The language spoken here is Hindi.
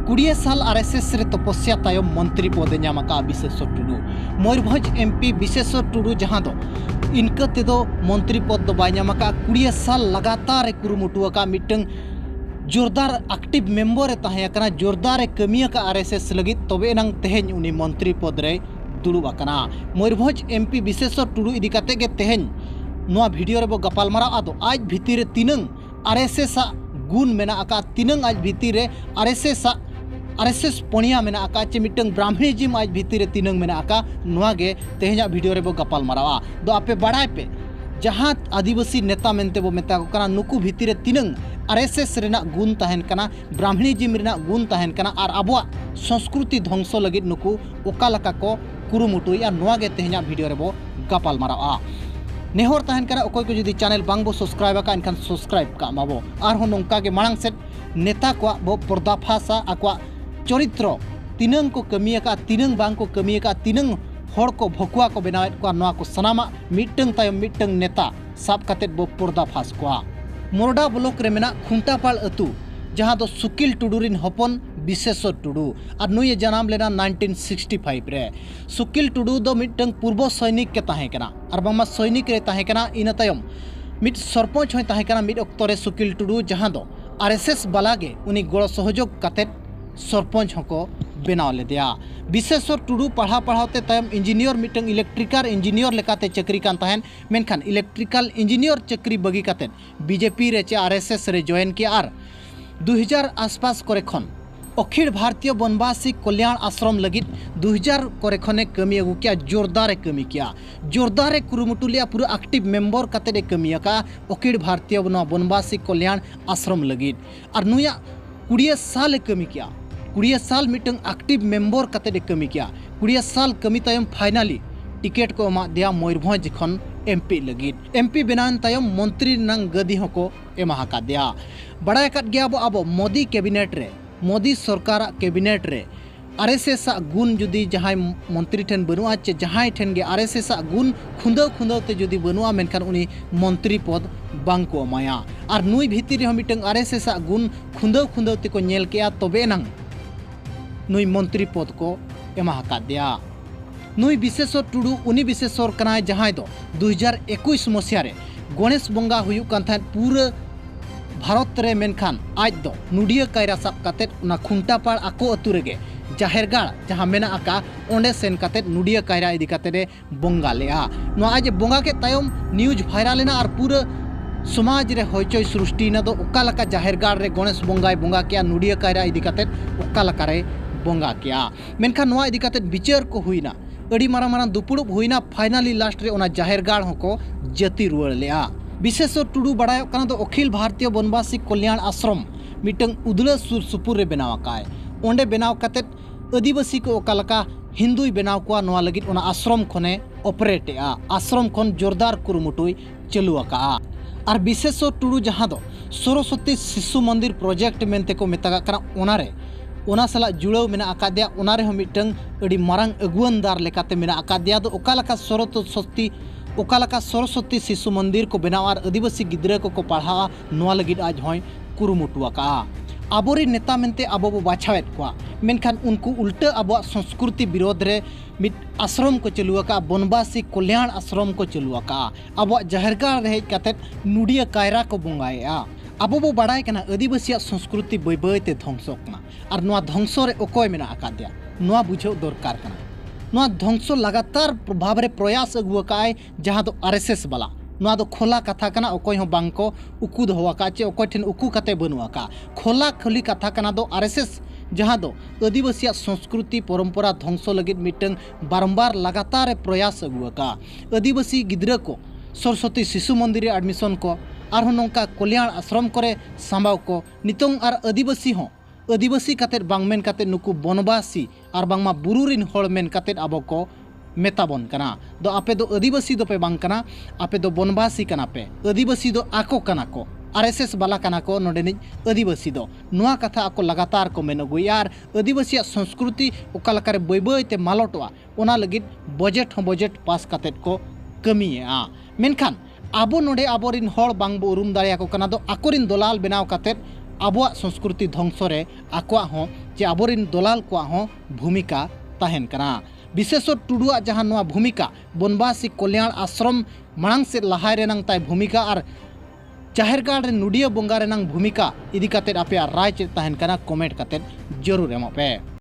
20 साल आरएसएस रे तपस्या तायम मंत्री पदे नामका विशेश्वर टुडू मयूरभंज एमपी विशेश्वर टुडू जहां दो इनका तेदो मंत्री पद दो बाय नामका 20 साल लगातार कुरुमुटुआ का मिटंग जोरदार एक्टिव मेंबर तहे कना जोरदार कमिया का आरएसएस लगी तबे नंग तेहेन उनी मंत्री पद रे दुड़ुब आकना मयूरभंज एमपी विशेश्वर टुडू इदी काते गे तेहेन नोआ वीडियो रे बो गपालमारा आदो आज भितिर रे तिनंग आरएसएस गुण मेना आका तिनंग आज भितिर रे आरएसएस पणिया मेना आका चे मिटंग ब्राह्मणीजिम आज भितिर रे तिनंग मेना आका नोआ गे तेहेजा वीडियो रे बो गपालमारावा दो आपे बाड़ाय पे जहां आदिवासी नेता मेनते बो मेता को कना नुकु भितिर रे तिनंग आरएसएस रेना गुण तहन कना ब्राह्मणीजिम रेना गुण तहन कना और आबुआ संस्कृति ध्वंस लगित नुकु ओका लका को कुरुमुटुया नोआ गे तेहेजा वीडियो रे बो गपालमारावा नेहर तहन करा अकोय को जुदी चैनल बांग बो सब्सक्राइब का इनखान सब्सक्राइब का माबो आर हो नोंका के मांग से नेता को बो पर्दाफासा आकवा चरित्र तिनंग को कमिया का तिनंग बांग को कमिया का तिनंग हर को भकुआ को बनावे को नोआ को सनामा मिटंग तायम मिटंग नेता साब कातेत बो पर्दाफास को मोरडा ब्लॉक रे मेना खुंटापाल अतु जहां दो सुकिल टुडुरिन हपन विशेश्वर टुडू और नुये जनाम लेना 1965 रे सुकिल टुडू दो मिटंग पूर्व सैनिक के ताहे कना और बामा सैनिक रे ताहे कना इन तायम मिट सरपंच होय ताहे कना मिट अक्तो रे सुकिल टुडू जहां दो आरएसएस बालागे उनी गड़ सहयोग कातेत सरपंच हको बनाव ले दिया विशेश्वर टुडू पढ़ाते तायम इंजीनियर मिटंग इलेक्ट्रिकल इंजीनियर लेकाते चक्री कान ताहेन मेनखान इलेक्ट्रिकल इंजीनियर चक्री बगी कातेत बीजेपी रे चे आरएसएस रे जॉइन किया और 2000 आसपास करे खन अखिल भारतीय वनवासी कल्याण आश्रम लगित 2000 करे खने कमी अगु किया जोरदार कमी किया जोरदार कुरुमुटु लिया पूरा एक्टिव मेंबर काते कमिया का अखिल भारतीय वनवासी कल्याण आश्रम लगित और नुया 20 साल कमी किया 20 साल मिटंग एक्टिव मेंबर काते कमी किया 20 साल कमी तायम फाइनली टिकेट को एमा दिया मयूरभंज खन एमपी लगित एमपी बनान तायम मंत्री नंग गदी हको एमा का दिया बड़ा काट गया अब मोदी कैबिनेट रे मोदी सरकार कैबिनेट रे आरएसएस गुण जुदी जहां मंत्री ठेन बनुआ चे जहां ठेन गे आरएसएस गुण खुंदव ते जुदी बनुआ मेनखान उनी मंत्री पद बांग को माया और नुई भीतर हम मिटंग आरएसएस गुण खुंदव ते को नेल केया तबे नंग नुई मंत्री पद को एमा का दिया नुई विशेश्वर टुडू उनी विशेश्वर कनाय जहां दो 2021 मसिया रे गणेश बंगा हुयु कान थान पूरा भारत रे मेनखान आज दो नुडिया कायरा साब कातेत उना खुंटापाड़ आको अतु रेगे जाहेरगाड़ जहां मेना आका ओंडे सेन कातेत नुडिया कायरा इदी काते रे बंगा लेआ नो आज बंगा के तायम न्यूज वायरल लेना और पूरा समाज रे होयचोय सृष्टि ना दो ओका लका जाहेरगाड़ रे गणेश बंगाय बंगा किया नुडिया कायरा इदी कातेत ओका लका रे बंगा किया मेनखान नोआ इदी कातेत विचार को हुईना अड़ी मारा दुपुड़ुब हुईना फाइनली लास्ट रे ओना जाहेरगाड़ होको जति रुवाड़ लेआ विशेश्वर टुडू बड़ाय कना दो अखिल भारतीय वनवासी कल्याण आश्रम मिटंग उदला सुर सुपुर रे बनाव काय ओंडे बनाव कातेत आदिवासी को ओकालका हिंदुई बनाव को नोआ लगित ओना आश्रम खने ऑपरेट आ आश्रम खन जोरदार कुरुमुटुई चालू आका और विशेश्वर टुडू जहां दो सरस्वती शिशु मंदिर प्रोजेक्ट मेनते को मेता कना ओनारे ओना साला जुड़ाव मेना आकादिया ओनारे हम मिटंग अड़ी मारंग अगुवनदार लेकाते मेना आकादिया दो ओकालका सरस्वती शिशु मंदिर को बनाव और आदिवासी गिद्रा को पढ़ा नोआ लगित आज होय कुरुमुटुआ का आबोरी नेता मेनते आबो बो बाछावेत कोआ मेनखान उनको उल्टा आबो संस्कृति विरोध रे मिट आश्रम को चलुआ का वनवासी कल्याण आश्रम को चलुआ का आबो जाहेरगाड़ रे काते नुडिया कायरा को बंगाया आबो बो बाड़ाय कना आदिवासी संस्कृति बय बयते ध्वंसक ना और नोआ ध्वंस रे ओकोय मेना आकादिया नोआ बुझो दरकार कना नोआ ध्वंस लगातार प्रभाव रे प्रयास अगुआकाय जहां दो आरएसएस वाला नोआ दो खोला कथा कना ओकोय हो बांको उकू दोवा का चे ओकोय ठेन उकू कते बनुआ का खोला खली कथा कना दो आरएसएस जहां दो आदिवासी संस्कृति परंपरा ध्वंस लगित मिटंग बारंबार लगातार प्रयास अगुआका आदिवासी गिद्रा को सरस्वती शिशु मंदिर एडमिशन को और नौका कल्याण आश्रम करे सांबाव को नितों और आदिवासी कातेत बांग मेन कातेत नुकु बनवासी और बांगमा बुरुरिन होड़ मेन कातेत आबो को मेताबन कना दो आपे दो आदिवासी दो पे बांग कना आपे दो बनवासी कना पे आदिवासी दो आको कना को आरएसएस बाला कना को नोडेनि आदिवासी दो नुआ कथा आको लगातार को मेन अगुई और आदिवासी संस्कृति ओकालकारे बय बयते मालटवा ओना लगित बजेट पास कातेत को कमिया मेनखान आबो नोडे आबोरिन होड़ बांग बो उरुम दाड़िया को कना दो आकोरिन दलाल बनाव कातेत आबोआ संस्कृति ध्वंस रे आकोआ हो जे आबोरिन दलाल कोआ हो भूमिका तहन कना। विशेषर टुडुआ जहां नोआ भूमिका बनवासी कल्याण आश्रम मांग से लहाय रेनांग ताय भूमिका और जाहेरगाड़ रे नुडिया बोंगा रेनांग भूमिका इदी कातेद आपे राय चे तहन कना कमेंट कातेद जरूर एमो पे।